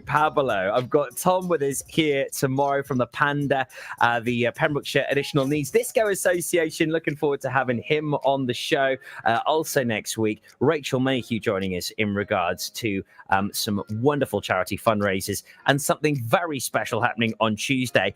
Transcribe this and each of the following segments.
Pablo. I've got Tom with us here tomorrow from the Panda, the Pembrokeshire Additional Needs Disco Association. Looking forward to having him on the show. Also next week, Rachel Mayhew joining us in regards to some wonderful charity fundraisers and something very special happening on Tuesday.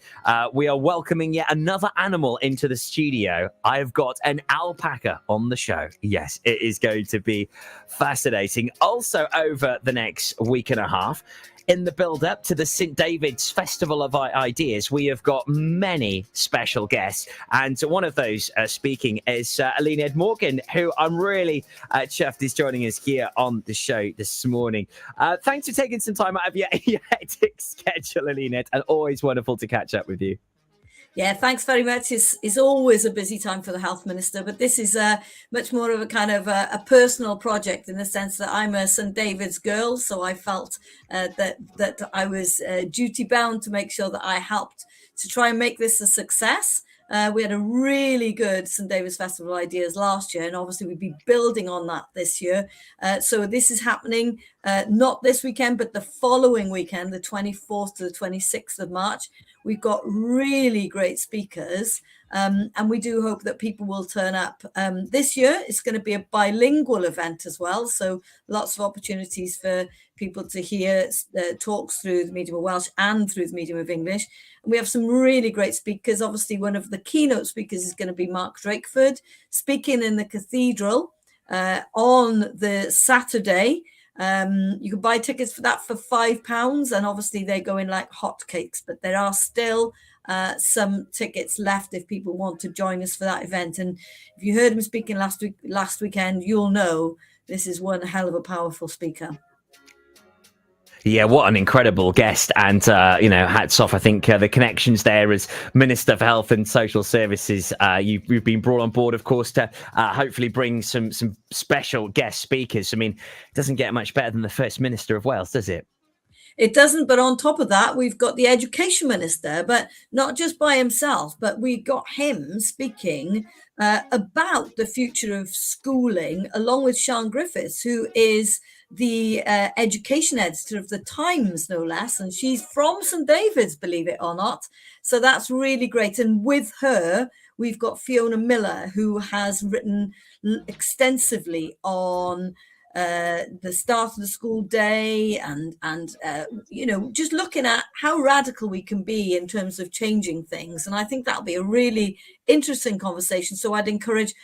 We are welcoming yet another animal into the studio. I've got an alpaca on the show. Yes, it is going to be fascinating. Also, over the next week and a half, in the build-up to the St. David's Festival of Ideas, we have got many special guests. And one of those speaking is Eluned Morgan, who I'm really chuffed is joining us here on the show this morning. Thanks for taking some time out of your hectic schedule, Eluned, and always wonderful to catch up with you. Yeah, thanks very much. It's always a busy time for the Health Minister, but this is much more of a kind of a personal project in the sense that I'm a St. David's girl, so I felt that I was duty-bound to make sure that I helped to try and make this a success. We had a really good St. David's Festival Ideas last year, and obviously we'd be building on that this year. So this is happening not this weekend, but the following weekend, the 24th to the 26th of March. We've got really great speakers, and we do hope that people will turn up. This year, it's going to be a bilingual event as well, so lots of opportunities for people to hear talks through the medium of Welsh and through the medium of English. And we have some really great speakers. Obviously, one of the keynote speakers is going to be Mark Drakeford, speaking in the cathedral on the Saturday. You can buy tickets for that for £5, and obviously they go in like hotcakes, but there are still some tickets left if people want to join us for that event. And if you heard him speaking last weekend, you'll know this is one hell of a powerful speaker. Yeah, what an incredible guest. And, hats off. I think the connections there as Minister for Health and Social Services, you've been brought on board, of course, to hopefully bring some special guest speakers. I mean, it doesn't get much better than the First Minister of Wales, does it? It doesn't, but on top of that, we've got the Education Minister, but not just by himself, but we got him speaking about the future of schooling, along with Sian Griffiths, who is the education editor of the Times, no less, and she's from St. David's, believe it or not. So that's really great. And with her, we've got Fiona Miller, who has written extensively on the start of the school day and just looking at how radical we can be in terms of changing things. And I think that'll be a really interesting conversation. So I'd encourage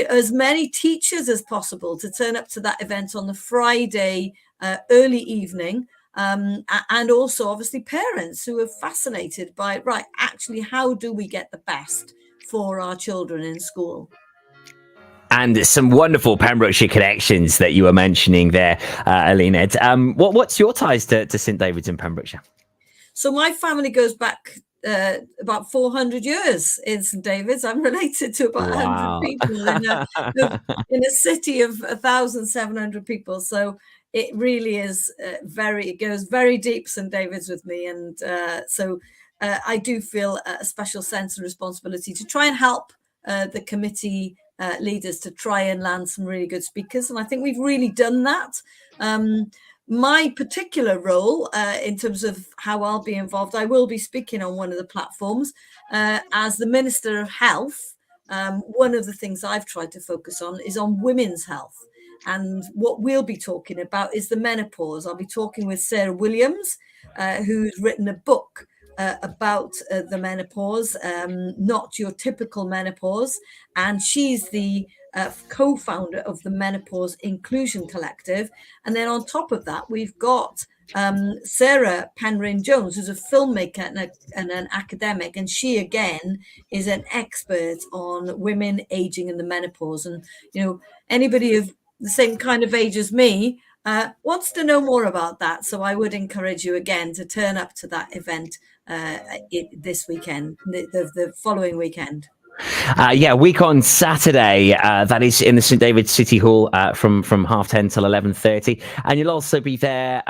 as many teachers as possible to turn up to that event on the Friday early evening, and also obviously parents who are fascinated by, actually, how do we get the best for our children in school? And some wonderful Pembrokeshire connections that you were mentioning there, Eluned. What's your ties to St. David's in Pembrokeshire? So my family goes back about 400 years in St. David's. I'm related to about 100 people in a city of 1,700 people. So it really is it goes very deep, St. David's, with me. And so I do feel a special sense of responsibility to try and help the committee leaders to try and land some really good speakers. And I think we've really done that. My particular role in terms of how I'll be involved, I will be speaking on one of the platforms as the Minister of Health. One of the things I've tried to focus on is on women's health. And what we'll be talking about is the menopause. I'll be talking with Sarah Williams, who's written a book about the menopause, not your typical menopause. And she's the co-founder of the Menopause Inclusion Collective. And then on top of that, we've got Sarah Penryn-Jones, who's a filmmaker and an academic. And she, again, is an expert on women aging in the menopause. And, anybody of the same kind of age as me wants to know more about that. So I would encourage you, again, to turn up to that event this weekend, the following weekend. Yeah, week on Saturday. That is in the St David's City Hall from 10:30 till 11:30, and you'll also be there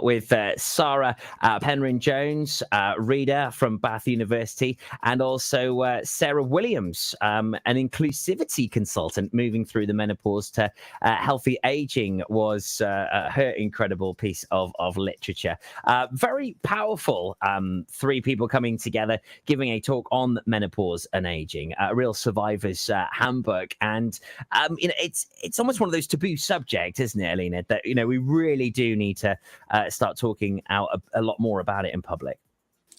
with Sarah Penryn Jones, reader from Bath University, and also Sarah Williams, an inclusivity consultant moving through the menopause to healthy aging, was her incredible piece of literature. Very powerful. Three people coming together, giving a talk on menopause and aging. A real survivor's handbook, and it's almost one of those taboo subjects, isn't it, Eluned, that we really do need to start talking out a lot more about it in public.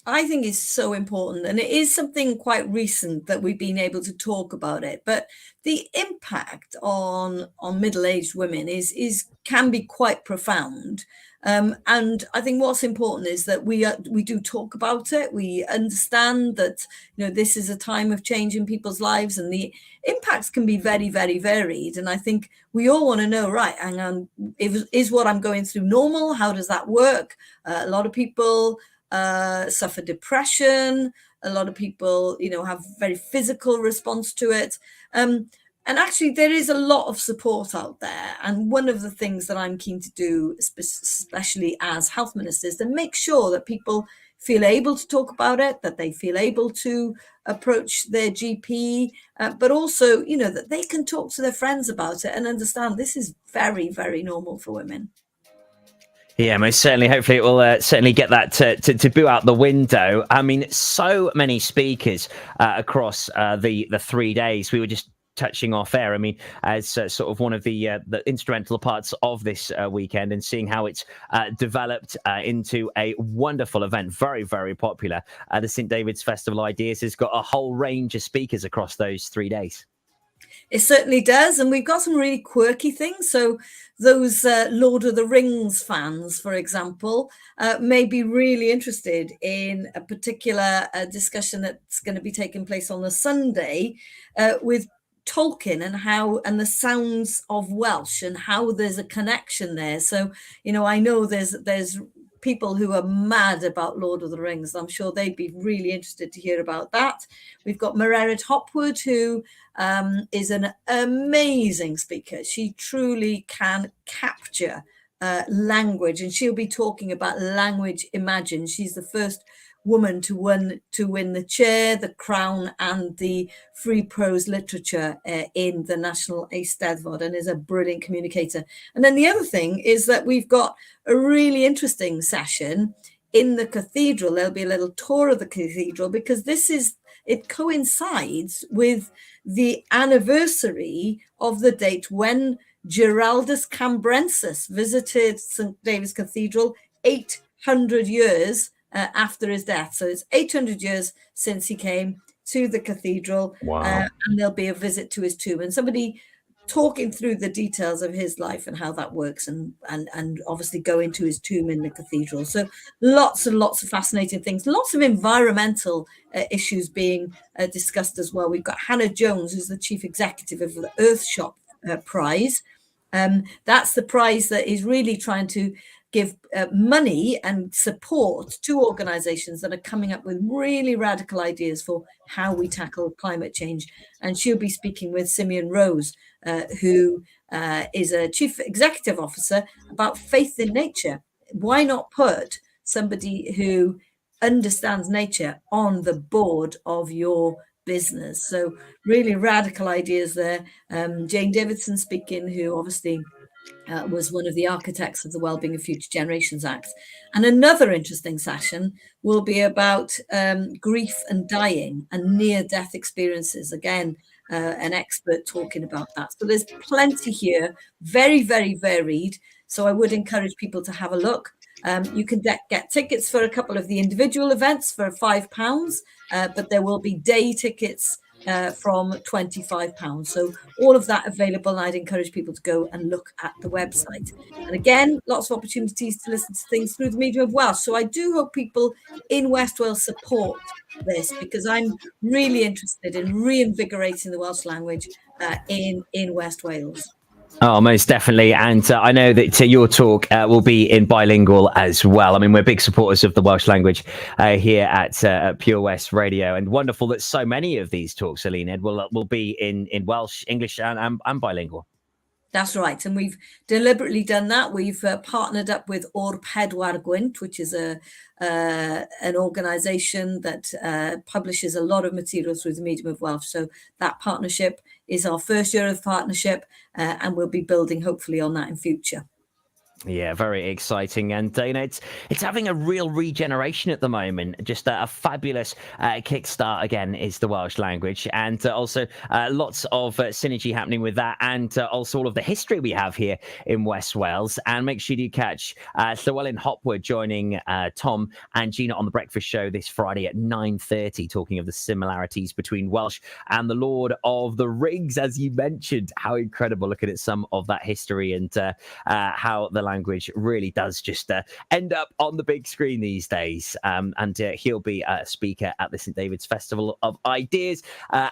I think it's so important, and it is something quite recent that we've been able to talk about it. But the impact on middle-aged women is can be quite profound. And I think what's important is that we do talk about it. We understand that this is a time of change in people's lives, and the impacts can be very, very varied. And I think we all want to know, right, hang on, is what I'm going through normal? How does that work? A lot of people suffer depression. A lot of people, have very physical response to it. And actually, there is a lot of support out there. And one of the things that I'm keen to do, especially as health minister, is to make sure that people feel able to talk about it, that they feel able to approach their GP, but also, that they can talk to their friends about it and understand this is very, very normal for women. Yeah, most certainly. Hopefully it will certainly get that taboo out the window. I mean, so many speakers across the 3 days. We were just touching off air. I mean, as sort of one of the instrumental parts of this weekend, and seeing how it's developed into a wonderful event, very, very popular. The St David's Festival Ideas has got a whole range of speakers across those 3 days. It certainly does. And we've got some really quirky things. So those Lord of the Rings fans, for example, may be really interested in a particular discussion that's going to be taking place on the Sunday with Tolkien and the sounds of Welsh, and how there's a connection there. So, I know there's people who are mad about Lord of the Rings. I'm sure they'd be really interested to hear about that. We've got Meredith Hopwood, who is an amazing speaker. She truly can capture language, and she'll be talking about Language Imagined. She's the first woman to win the chair, the crown, and the free prose literature in the National Eisteddfod, and is a brilliant communicator. And then the other thing is that we've got a really interesting session in the cathedral. There'll be a little tour of the cathedral, because it coincides with the anniversary of the date when Giraldus Cambrensis visited St David's Cathedral 800 years after his death. So it's 800 years since he came to the cathedral. Wow. And there'll be a visit to his tomb, and somebody talking through the details of his life and how that works, and obviously going to his tomb in the cathedral. So lots and lots of fascinating things, lots of environmental issues being discussed as well. We've got Hannah Jones, who's the chief executive of the Earthshop Prize. That's the prize that is really trying to give money and support to organizations that are coming up with really radical ideas for how we tackle climate change. And she'll be speaking with Simeon Rose, who is a chief executive officer, about faith in nature. Why not put somebody who understands nature on the board of your business? So really radical ideas there. Jane Davidson speaking, who obviously was one of the architects of the Wellbeing of Future Generations Act. And another interesting session will be about grief and dying and near-death experiences. Again, an expert talking about that. So there's plenty here, very, very varied. So I would encourage people to have a look. You can get tickets for a couple of the individual events for £5, but there will be day tickets from £25. So all of that available, and I'd encourage people to go and look at the website. And again, lots of opportunities to listen to things through the medium of Welsh. So I do hope people in West Wales support this, because I'm really interested in reinvigorating the Welsh language in West Wales. Oh, most definitely. And I know that your talk will be in bilingual as well. I mean, we're big supporters of the Welsh language here at Pure West Radio. And wonderful that so many of these talks, Eluned, will be in Welsh, English, and bilingual. That's right. And we've deliberately done that. We've partnered up with O'r Pedwar Gwynt, which is an organization that publishes a lot of material through the medium of Welsh. So that partnership is our first year of partnership, and we'll be building hopefully on that in future. Yeah, very exciting. And, it's having a real regeneration at the moment. Just a fabulous kickstart, again, is the Welsh language. And also lots of synergy happening with that. And also all of the history we have here in West Wales. And make sure you catch Llewellyn Hopwood joining Tom and Gina on The Breakfast Show this Friday at 9:30, talking of the similarities between Welsh and the Lord of the Rings, as you mentioned. How incredible, looking at some of that history and how the language really does just end up on the big screen these days. And he'll be a speaker at the St. David's Festival of Ideas,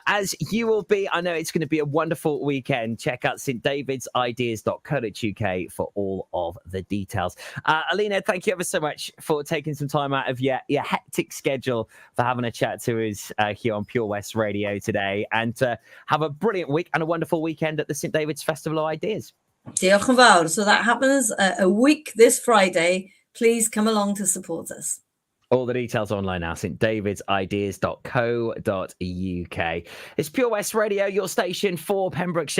as you will be. I know it's going to be a wonderful weekend. Check out stdavidsideas.co.uk for all of the details. Eluned, thank you ever so much for taking some time out of your hectic schedule for having a chat to us here on Pure West Radio today. And have a brilliant week and a wonderful weekend at the St. David's Festival of Ideas. Diolch yn fawr. So that happens a week this Friday. Please come along to support us. All the details online now, stdavidsideas.co.uk. It's Pure West Radio, your station for Pembrokeshire.